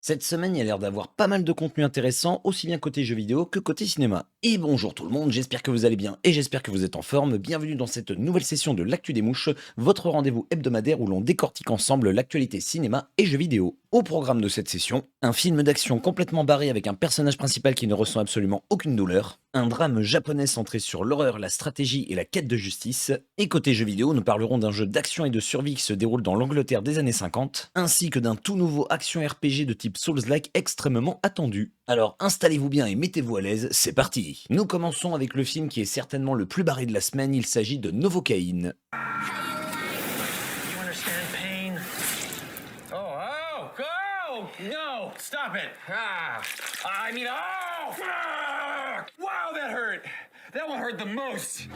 Cette semaine, il y a l'air d'avoir pas mal de contenu intéressant, aussi bien côté jeux vidéo que côté cinéma. Et bonjour tout le monde, j'espère que vous allez bien et j'espère que vous êtes en forme. Bienvenue dans cette nouvelle session de l'Actu des Mouches, votre rendez-vous hebdomadaire où l'on décortique ensemble l'actualité cinéma et jeux vidéo. Au programme de cette session, un film d'action complètement barré avec un personnage principal qui ne ressent absolument aucune douleur, un drame japonais centré sur l'horreur, la stratégie et la quête de justice, et côté jeux vidéo, nous parlerons d'un jeu d'action et de survie qui se déroule dans l'Angleterre des années 50, ainsi que d'un tout nouveau action RPG de type Souls-like extrêmement attendu. Alors installez-vous bien et mettez-vous à l'aise, c'est parti. Nous commençons avec le film qui est certainement le plus barré de la semaine, il s'agit de Novocaine. You understand pain? Oh, no, stop it. Fuck! Wow, that hurt. That one hurt the most.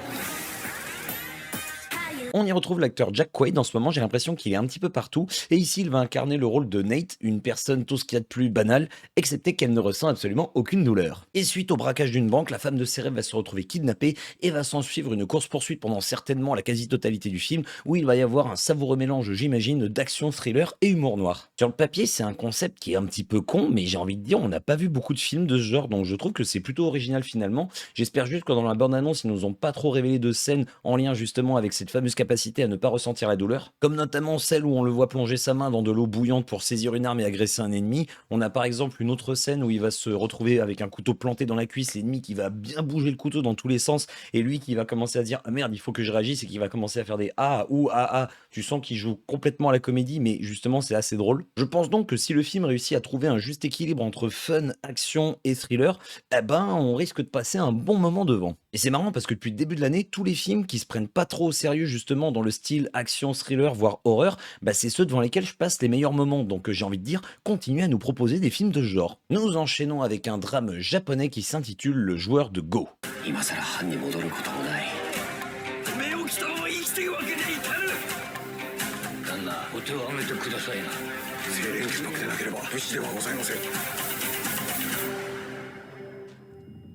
On y retrouve l'acteur Jack Quaid en ce moment, j'ai l'impression qu'il est un petit peu partout, et ici il va incarner le rôle de Nate, une personne tout ce qu'il y a de plus banal, excepté qu'elle ne ressent absolument aucune douleur. Et suite au braquage d'une banque, la femme de ses rêves va se retrouver kidnappée et va s'en suivre une course-poursuite pendant certainement la quasi-totalité du film, où il va y avoir un savoureux mélange, j'imagine, d'action, thriller et humour noir. Sur le papier, c'est un concept qui est un petit peu con, mais j'ai envie de dire, on n'a pas vu beaucoup de films de ce genre, donc je trouve que c'est plutôt original finalement. J'espère juste que dans la bande-annonce, ils nous ont pas trop révélé de scènes en lien justement avec cette fameuse capacité à ne pas ressentir la douleur, comme notamment celle où on le voit plonger sa main dans de l'eau bouillante pour saisir une arme et agresser un ennemi. On a par exemple une autre scène où il va se retrouver avec un couteau planté dans la cuisse, l'ennemi qui va bien bouger le couteau dans tous les sens, et lui qui va commencer à dire ah merde, il faut que je réagisse, et qui va commencer à faire des ah ou ah ah. Tu sens qu'il joue complètement à la comédie, mais justement c'est assez drôle. Je pense donc que si le film réussit à trouver un juste équilibre entre fun, action et thriller, eh ben on risque de passer un bon moment devant. Et c'est marrant parce que depuis le début de l'année, tous les films qui se prennent pas trop au sérieux justement dans le style action, thriller, voire horreur, bah c'est ceux devant lesquels je passe les meilleurs moments. Donc j'ai envie de dire, continuez à nous proposer des films de ce genre. Nous enchaînons avec un drame japonais qui s'intitule Le joueur de Go. 今さら犯に戻ることもない。目を汚いたる。旦那、お手を挙げてくださいな。清廉潔白でなければ武士ではございません。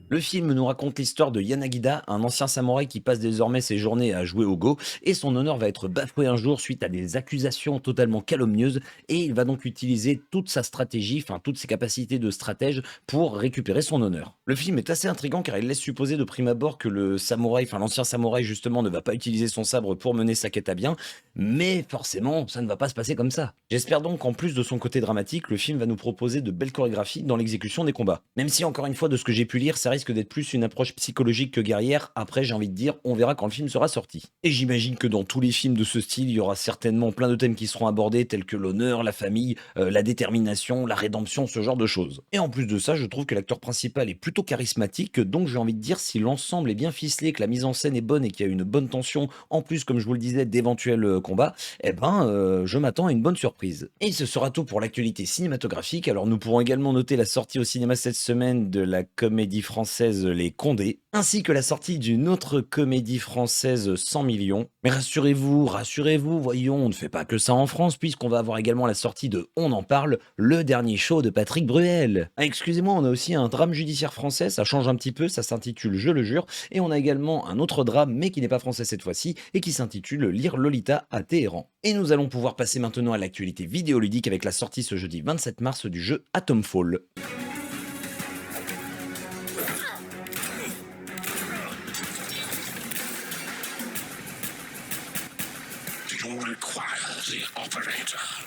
Le film nous raconte l'histoire de Yanagida, un ancien samouraï qui passe désormais ses journées à jouer au Go, et son honneur va être bafoué un jour suite à des accusations totalement calomnieuses, et il va donc utiliser toute sa stratégie, enfin toutes ses capacités de stratège pour récupérer son honneur. Le film est assez intriguant car il laisse supposer de prime abord que le samouraï, enfin l'ancien samouraï justement, ne va pas utiliser son sabre pour mener sa quête à bien, mais forcément ça ne va pas se passer comme ça. J'espère donc qu'en plus de son côté dramatique, le film va nous proposer de belles chorégraphies dans l'exécution des combats. Même si encore une fois de ce que j'ai pu lire, ça risque d'être plus une approche psychologique que guerrière. Après, j'ai envie de dire, on verra quand le film sera sorti. Et j'imagine que dans tous les films de ce style, il y aura certainement plein de thèmes qui seront abordés, tels que l'honneur, la famille, la détermination, la rédemption, ce genre de choses. Et en plus de ça, je trouve que l'acteur principal est plutôt charismatique, donc j'ai envie de dire, si l'ensemble est bien ficelé, que la mise en scène est bonne et qu'il y a une bonne tension, en plus, comme je vous le disais, d'éventuels combats, eh ben, je m'attends à une bonne surprise. Et ce sera tout pour l'actualité cinématographique. Alors, nous pourrons également noter la sortie au cinéma cette semaine de la comédie française Les Condés, ainsi que la sortie d'une autre comédie française 100 millions. Mais rassurez-vous, voyons, on ne fait pas que ça en France, puisqu'on va avoir également la sortie de On en parle, le dernier show de Patrick Bruel. Ah, excusez-moi, on a aussi un drame judiciaire français, ça change un petit peu, ça s'intitule Je le jure, et on a également un autre drame, mais qui n'est pas français cette fois-ci, et qui s'intitule Lire Lolita à Téhéran. Et nous allons pouvoir passer maintenant à l'actualité vidéoludique avec la sortie ce jeudi 27 mars du jeu Atomfall. You require the operator.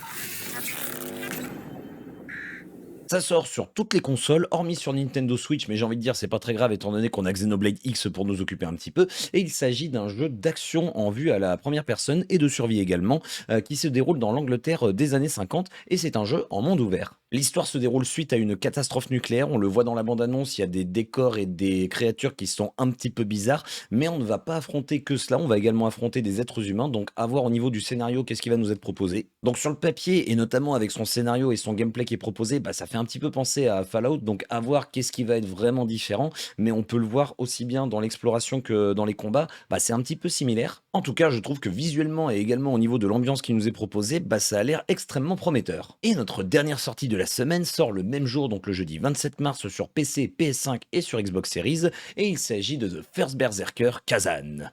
Ça sort sur toutes les consoles, hormis sur Nintendo Switch, mais j'ai envie de dire c'est pas très grave étant donné qu'on a Xenoblade X pour nous occuper un petit peu, et il s'agit d'un jeu d'action en vue à la première personne et de survie également, qui se déroule dans l'Angleterre des années 50, et c'est un jeu en monde ouvert. L'histoire se déroule suite à une catastrophe nucléaire, on le voit dans la bande-annonce, il y a des décors et des créatures qui sont un petit peu bizarres, mais on ne va pas affronter que cela, on va également affronter des êtres humains, donc à voir au niveau du scénario qu'est-ce qui va nous être proposé. Donc sur le papier, et notamment avec son scénario et son gameplay qui est proposé, bah ça fait un petit peu penser à Fallout, donc à voir qu'est-ce qui va être vraiment différent, mais on peut le voir aussi bien dans l'exploration que dans les combats, bah c'est un petit peu similaire. En tout cas, je trouve que visuellement et également au niveau de l'ambiance qui nous est proposée, bah ça a l'air extrêmement prometteur. Et notre dernière sortie de la semaine sort le même jour, donc le jeudi 27 mars sur PC, PS5 et sur Xbox Series, et il s'agit de The First Berserker Kazan.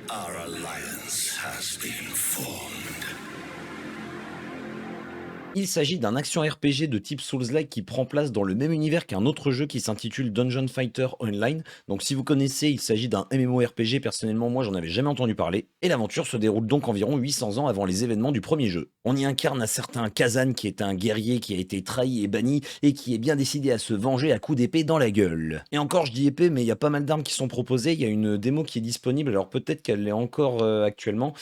Our alliance has been formed. Il s'agit d'un action RPG de type Souls-like qui prend place dans le même univers qu'un autre jeu qui s'intitule Dungeon Fighter Online. Donc si vous connaissez, il s'agit d'un MMORPG, personnellement moi j'en avais jamais entendu parler, et l'aventure se déroule donc environ 800 ans avant les événements du premier jeu. On y incarne un certain Kazan qui est un guerrier qui a été trahi et banni, et qui est bien décidé à se venger à coups d'épée dans la gueule. Et encore je dis épée, mais il y a pas mal d'armes qui sont proposées, il y a une démo qui est disponible, alors peut-être qu'elle l'est encore actuellement,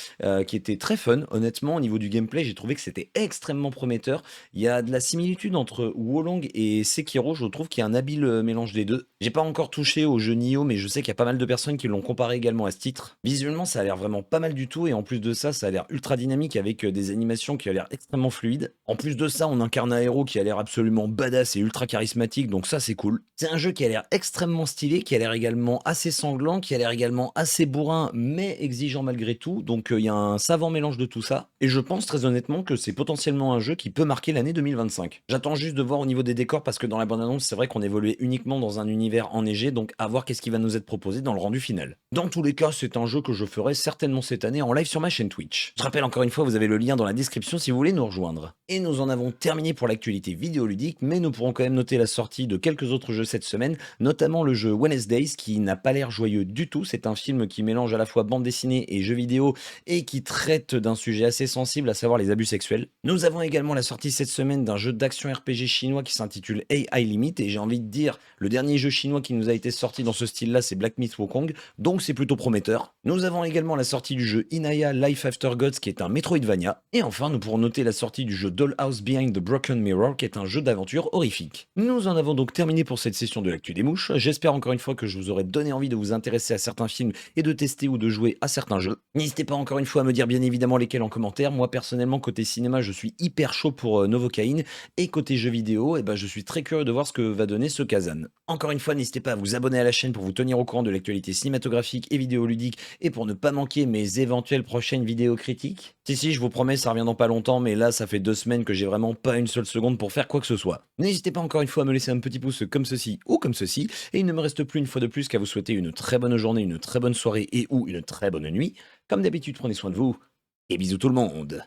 qui était très fun, honnêtement au niveau du gameplay j'ai trouvé que c'était extrêmement prometteur. Il y a de la similitude entre Wolong et Sekiro, je trouve qu'il y a un habile mélange des deux. J'ai pas encore touché au jeu Nioh, mais je sais qu'il y a pas mal de personnes qui l'ont comparé également à ce titre. Visuellement, ça a l'air vraiment pas mal du tout, et en plus de ça, ça a l'air ultra dynamique avec des animations qui a l'air extrêmement fluides. En plus de ça, on incarne un héros qui a l'air absolument badass et ultra charismatique, donc ça c'est cool. C'est un jeu qui a l'air extrêmement stylé, qui a l'air également assez sanglant, qui a l'air également assez bourrin, mais exigeant malgré tout, donc il y a un savant mélange de tout ça, et je pense très honnêtement que c'est potentiellement un jeu qui peut marquer l'année 2025. J'attends juste de voir au niveau des décors parce que dans la bande-annonce, c'est vrai qu'on évoluait uniquement dans un univers enneigé, donc à voir qu'est-ce qui va nous être proposé dans le rendu final. Dans tous les cas, c'est un jeu que je ferai certainement cette année en live sur ma chaîne Twitch. Je rappelle encore une fois, vous avez le lien dans la description si vous voulez nous rejoindre. Et nous en avons terminé pour l'actualité vidéoludique, mais nous pourrons quand même noter la sortie de quelques autres jeux cette semaine, notamment le jeu Wednesdays qui n'a pas l'air joyeux du tout. C'est un film qui mélange à la fois bande dessinée et jeux vidéo et qui traite d'un sujet assez sensible, à savoir les abus sexuels. Nous avons également la sortie cette semaine d'un jeu d'action RPG chinois qui s'intitule AI Limit, et j'ai envie de dire, le dernier jeu chinois qui nous a été sorti dans ce style-là, c'est Black Myth Wukong, donc c'est plutôt prometteur. Nous avons également la sortie du jeu Inaya Life After Gods qui est un Metroidvania, et enfin nous pourrons noter la sortie du jeu Dollhouse Behind the Broken Mirror qui est un jeu d'aventure horrifique. Nous en avons donc terminé pour cette session de l'actu des mouches. J'espère encore une fois que je vous aurai donné envie de vous intéresser à certains films et de tester ou de jouer à certains jeux. N'hésitez pas encore une fois à me dire bien évidemment lesquels en commentaire. Moi personnellement côté cinéma je suis hyper chaud pour Novocaine, et côté jeux vidéo, je suis très curieux de voir ce que va donner ce Kazan. Encore une fois, n'hésitez pas à vous abonner à la chaîne pour vous tenir au courant de l'actualité cinématographique et vidéoludique, et pour ne pas manquer mes éventuelles prochaines vidéos critiques. Si, je vous promets, ça revient dans pas longtemps, mais là, ça fait 2 semaines que j'ai vraiment pas une seule seconde pour faire quoi que ce soit. N'hésitez pas encore une fois à me laisser un petit pouce comme ceci ou comme ceci, et il ne me reste plus une fois de plus qu'à vous souhaiter une très bonne journée, une très bonne soirée et ou une très bonne nuit. Comme d'habitude, prenez soin de vous, et bisous tout le monde.